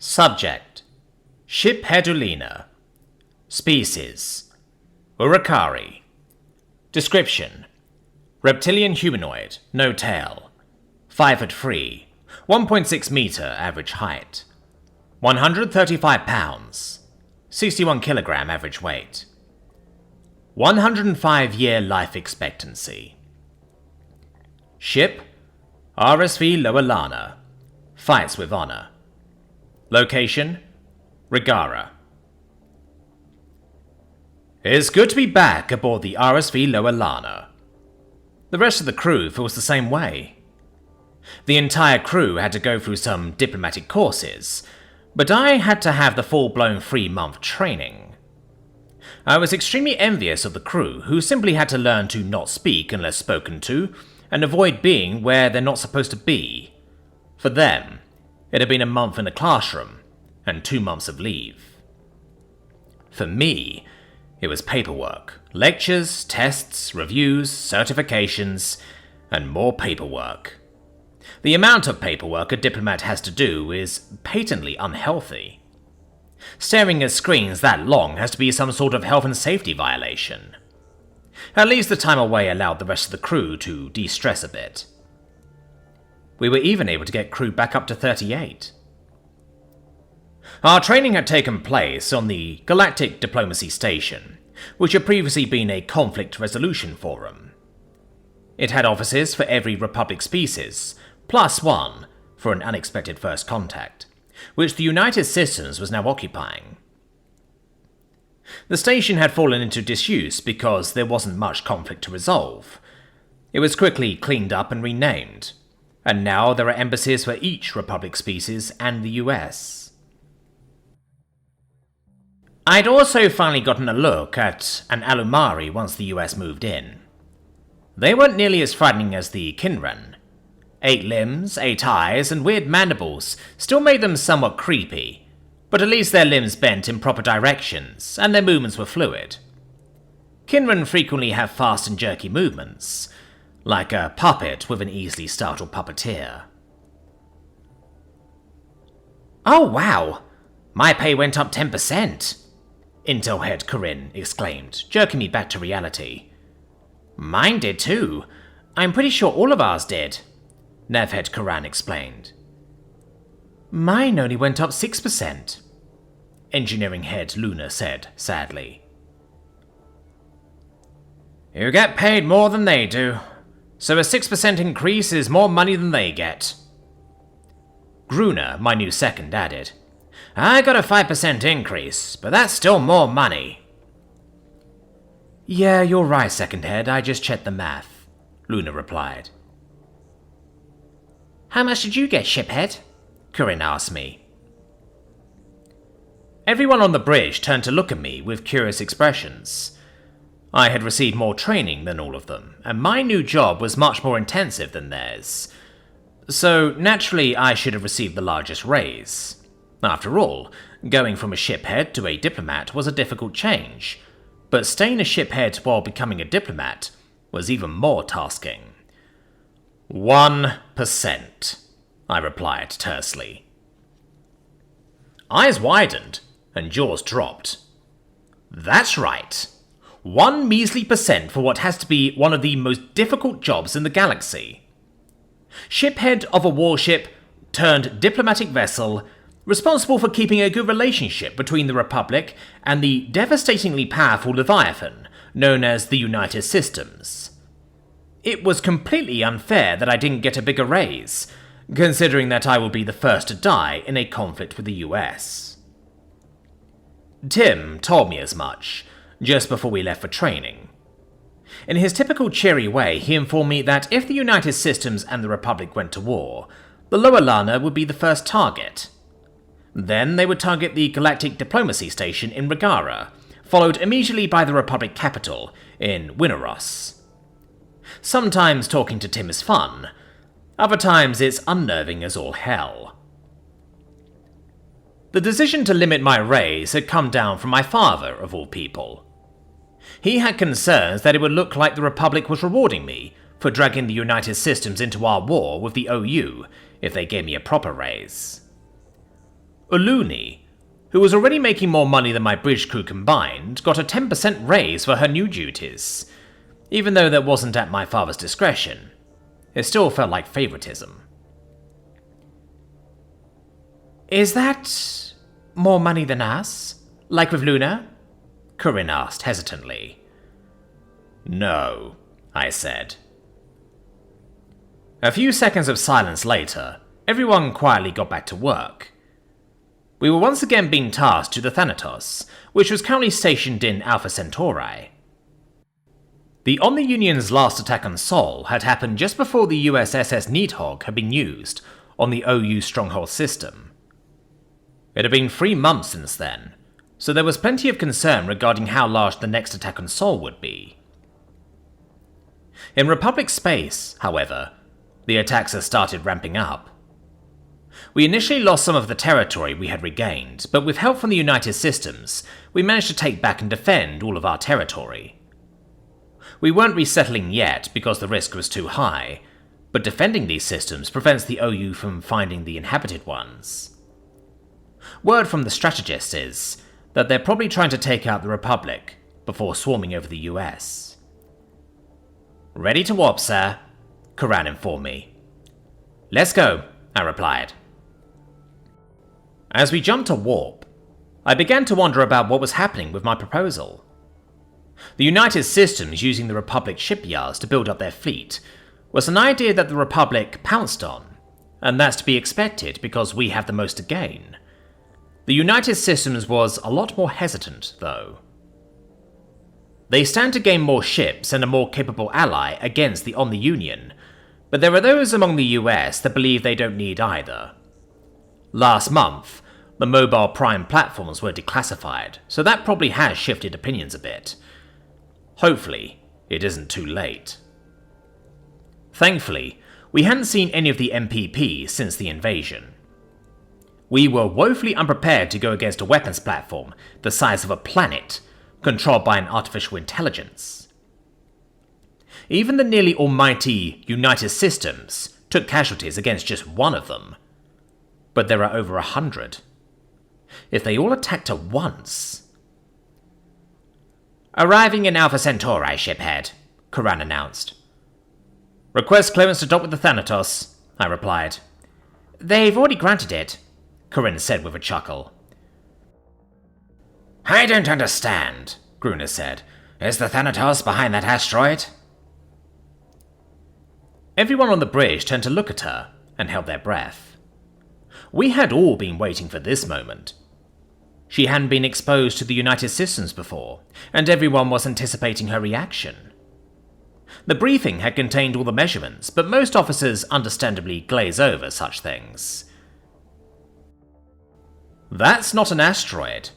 Subject: Ship Hedulina. Species: Urakari. Description: reptilian humanoid, no tail. 5 foot 3, 1.6 meter average height. 135 pounds, 61 kilogram average weight. 105-year life expectancy. Ship: RSV Loalana. Fights with honor. Location: Rigara. It's good to be back aboard the RSV Loalana. The rest of the crew feels the same way. The entire crew had to go through some diplomatic courses, but I had to have the full-blown 3-month training. I was extremely envious of the crew, who simply had to learn to not speak unless spoken to, and avoid being where they're not supposed to be. For them, it had been a month in the classroom, and 2 months of leave. For me, it was paperwork, lectures, tests, reviews, certifications, and more paperwork. The amount of paperwork a diplomat has to do is patently unhealthy. Staring at screens that long has to be some sort of health and safety violation. At least the time away allowed the rest of the crew to de-stress a bit. We were even able to get crew back up to 38. Our training had taken place on the Galactic Diplomacy Station, which had previously been a conflict resolution forum. It had offices for every Republic species, plus one for an unexpected first contact, which the United Systems was now occupying. The station had fallen into disuse because there wasn't much conflict to resolve. It was quickly cleaned up and renamed, and now there are embassies for each Republic species and the US. I'd also finally gotten a look at an Alumari once the US moved in. They weren't nearly as frightening as the Kinran. 8 limbs, 8 eyes, and weird mandibles still made them somewhat creepy, but at least their limbs bent in proper directions, and their movements were fluid. Kinran frequently have fast and jerky movements, like a puppet with an easily startled puppeteer. "Oh wow! My pay went up 10%! Intel head Corinne exclaimed, jerking me back to reality. "Mine did too. I'm pretty sure all of ours did," Nev head Karan explained. "Mine only went up 6%, engineering head Luna said, sadly. "You get paid more than they do, so a 6% increase is more money than they get." Gruner, my new second, added, "I got a 5% increase, but that's still more money." "Yeah, you're right, second head, I just checked the math," Luna replied. "How much did you get, shiphead?" Corinne asked me. Everyone on the bridge turned to look at me with curious expressions. I had received more training than all of them, and my new job was much more intensive than theirs. So, naturally, I should have received the largest raise. After all, going from a shiphead to a diplomat was a difficult change, but staying a shiphead while becoming a diplomat was even more tasking. 1%, I replied tersely. Eyes widened, and jaws dropped. That's right. 1 measly percent for what has to be one of the most difficult jobs in the galaxy. Shiphead of a warship turned diplomatic vessel, responsible for keeping a good relationship between the Republic and the devastatingly powerful Leviathan, known as the United Systems. It was completely unfair that I didn't get a bigger raise, considering that I will be the first to die in a conflict with the US. Tim told me as much, just before we left for training. In his typical cheery way, he informed me that if the United Systems and the Republic went to war, the Loalana would be the first target. Then they would target the Galactic Diplomacy Station in Rigara, followed immediately by the Republic capital in Winnoros. Sometimes talking to Tim is fun, other times it's unnerving as all hell. The decision to limit my raise had come down from my father, of all people. He had concerns that it would look like the Republic was rewarding me for dragging the United Systems into our war with the OU if they gave me a proper raise. Uluni, who was already making more money than my bridge crew combined, got a 10% raise for her new duties. Even though that wasn't at my father's discretion, it still felt like favoritism. Is that more money than us? Like with Luna? Corinne asked hesitantly. No, I said. A few seconds of silence later, everyone quietly got back to work. We were once again being tasked to the Thanatos, which was currently stationed in Alpha Centauri. The Omni Union's last attack on Sol had happened just before the USS Needhog had been used on the OU Stronghold system. It had been 3 months since then, so there was plenty of concern regarding how large the next attack on Sol would be. In Republic space, however, the attacks had started ramping up. We initially lost some of the territory we had regained, but with help from the United Systems, we managed to take back and defend all of our territory. We weren't resettling yet because the risk was too high, but defending these systems prevents the OU from finding the inhabited ones. Word from the strategists is that they're probably trying to take out the Republic before swarming over the US. Ready to warp, sir, Karan informed me. Let's go, I replied. As we jumped to warp, I began to wonder about what was happening with my proposal. The United Systems using the Republic shipyards to build up their fleet was an idea that the Republic pounced on, and that's to be expected because we have the most to gain. The United Systems was a lot more hesitant, though. They stand to gain more ships and a more capable ally against the Omni Union, but there are those among the US that believe they don't need either. Last month, the mobile prime platforms were declassified, so that probably has shifted opinions a bit. Hopefully, it isn't too late. Thankfully, we hadn't seen any of the MPP since the invasion. We were woefully unprepared to go against a weapons platform the size of a planet, controlled by an artificial intelligence. Even the nearly almighty United Systems took casualties against just one of them. But there are over 100. If they all attacked at once... Arriving in Alpha Centauri, shiphead, Karan announced. Request clearance to dock with the Thanatos, I replied. They've already granted it, Corinne said with a chuckle. I don't understand, Gruner said. Is the Thanatos behind that asteroid? Everyone on the bridge turned to look at her and held their breath. We had all been waiting for this moment. She hadn't been exposed to the United Systems before, and everyone was anticipating her reaction. The briefing had contained all the measurements, but most officers understandably glaze over such things. That's not an asteroid.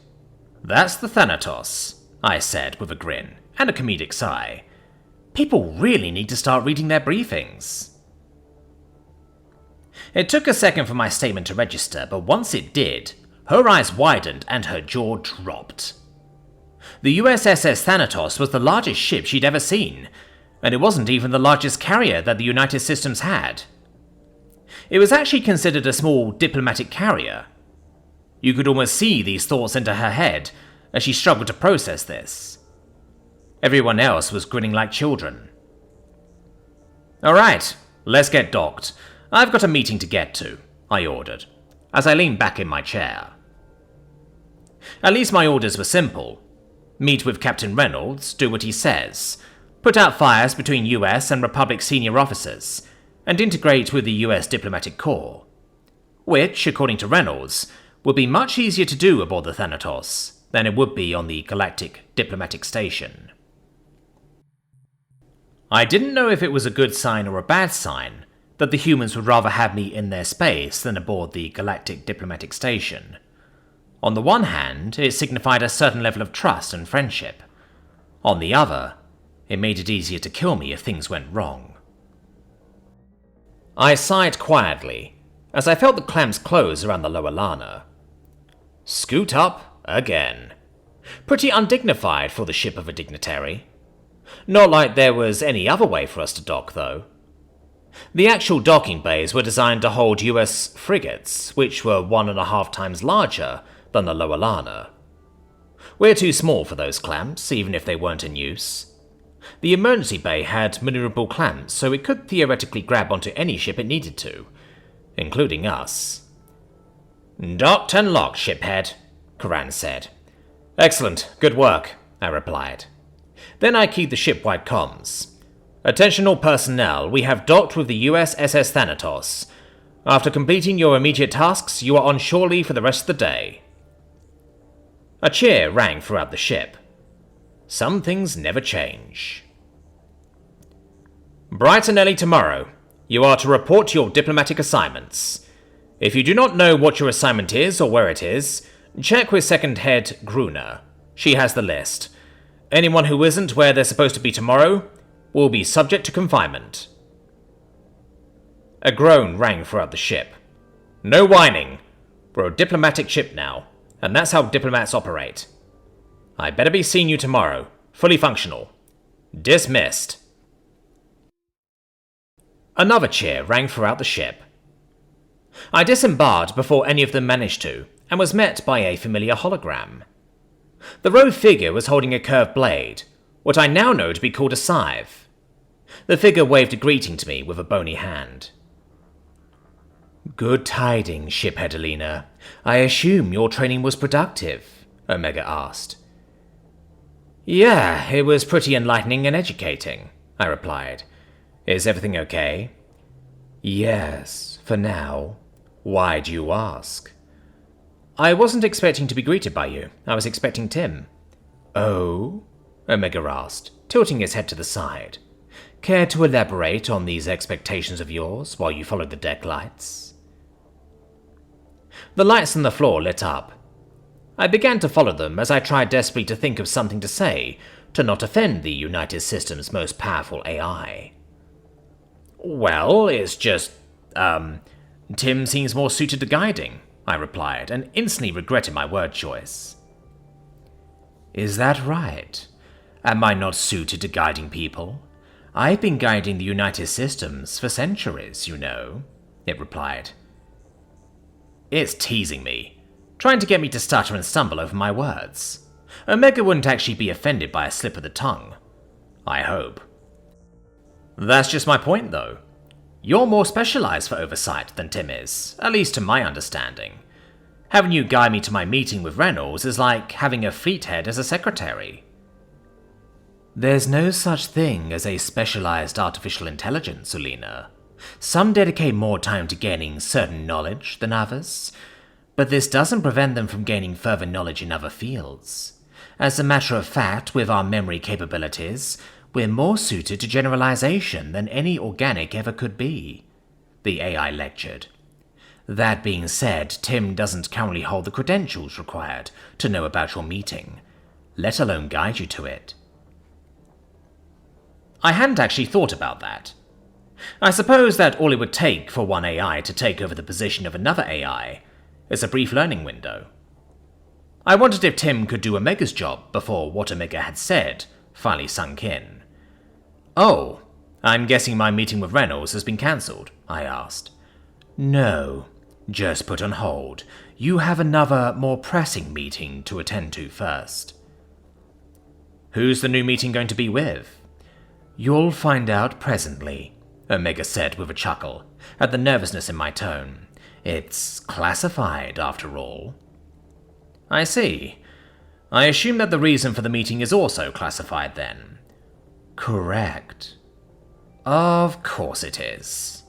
That's the Thanatos, I said with a grin and a comedic sigh. People really need to start reading their briefings. It took a second for my statement to register, but once it did, her eyes widened and her jaw dropped. The USS Thanatos was the largest ship she'd ever seen, and it wasn't even the largest carrier that the United Systems had. It was actually considered a small diplomatic carrier. You could almost see these thoughts enter her head as she struggled to process this. Everyone else was grinning like children. Alright, let's get docked. I've got a meeting to get to, I ordered, as I leaned back in my chair. At least my orders were simple. Meet with Captain Reynolds, do what he says, put out fires between US and Republic senior officers, and integrate with the US Diplomatic Corps, which, according to Reynolds, would be much easier to do aboard the Thanatos than it would be on the Galactic Diplomatic Station. I didn't know if it was a good sign or a bad sign that the humans would rather have me in their space than aboard the Galactic Diplomatic Station. On the one hand, it signified a certain level of trust and friendship. On the other, it made it easier to kill me if things went wrong. I sighed quietly as I felt the clamps close around the lower Lana. Scoot up again. Pretty undignified for the ship of a dignitary. Not like there was any other way for us to dock, though. The actual docking bays were designed to hold US frigates, which were 1.5 times larger than the Lower Lana. We're too small for those clamps, even if they weren't in use. The emergency bay had maneuverable clamps, so it could theoretically grab onto any ship it needed to, including us. "Docked and locked, shiphead," Karan said. "Excellent, good work," I replied. Then I keyed the ship-wide comms. "Attention all personnel, we have docked with the USS Thanatos. After completing your immediate tasks, you are on shore leave for the rest of the day." A cheer rang throughout the ship. Some things never change. "Bright and early tomorrow, you are to report to your diplomatic assignments. If you do not know what your assignment is or where it is, check with Second Head Gruner. She has the list. Anyone who isn't where they're supposed to be tomorrow will be subject to confinement." A groan rang throughout the ship. "No whining. We're a diplomatic ship now, and that's how diplomats operate. I better be seeing you tomorrow, fully functional. Dismissed." Another cheer rang throughout the ship. I disembarked before any of them managed to, and was met by a familiar hologram. The robed figure was holding a curved blade, what I now know to be called a scythe. The figure waved a greeting to me with a bony hand. "Good tidings, shiphead Alina. I assume your training was productive?" Omega asked. "Yeah, it was pretty enlightening and educating," I replied. "Is everything okay?" "Yes, for now. Why do you ask?" "I wasn't expecting to be greeted by you. I was expecting Tim." "Oh?" Omega asked, tilting his head to the side. "Care to elaborate on these expectations of yours while you follow the deck lights?" The lights on the floor lit up. I began to follow them as I tried desperately to think of something to say to not offend the United System's most powerful AI. "Well, it's just, Tim seems more suited to guiding," I replied, and instantly regretted my word choice. "Is that right? Am I not suited to guiding people? I've been guiding the United Systems for centuries, you know," it replied. It's teasing me, trying to get me to stutter and stumble over my words. Omega wouldn't actually be offended by a slip of the tongue. I hope. That's just my point, though. You're more specialized for oversight than Tim is, at least to my understanding. Having you guide me to my meeting with Reynolds is like having a fleet head as a secretary. There's no such thing as a specialized artificial intelligence, Ulina. Some dedicate more time to gaining certain knowledge than others, but this doesn't prevent them from gaining further knowledge in other fields. As a matter of fact, with our memory capabilities, we're more suited to generalization than any organic ever could be, the AI lectured. That being said, Tim doesn't currently hold the credentials required to know about your meeting, let alone guide you to it. I hadn't actually thought about that. I suppose that all it would take for one AI to take over the position of another AI is a brief learning window. I wondered if Tim could do Omega's job before what Omega had said finally sunk in. "Oh, I'm guessing my meeting with Reynolds has been cancelled," I asked. "No, just put on hold. You have another, more pressing meeting to attend to first." "Who's the new meeting going to be with?" "You'll find out presently," Omega said with a chuckle, at the nervousness in my tone. "It's classified, after all." "I see. I assume that the reason for the meeting is also classified then." "Correct." "Of course it is."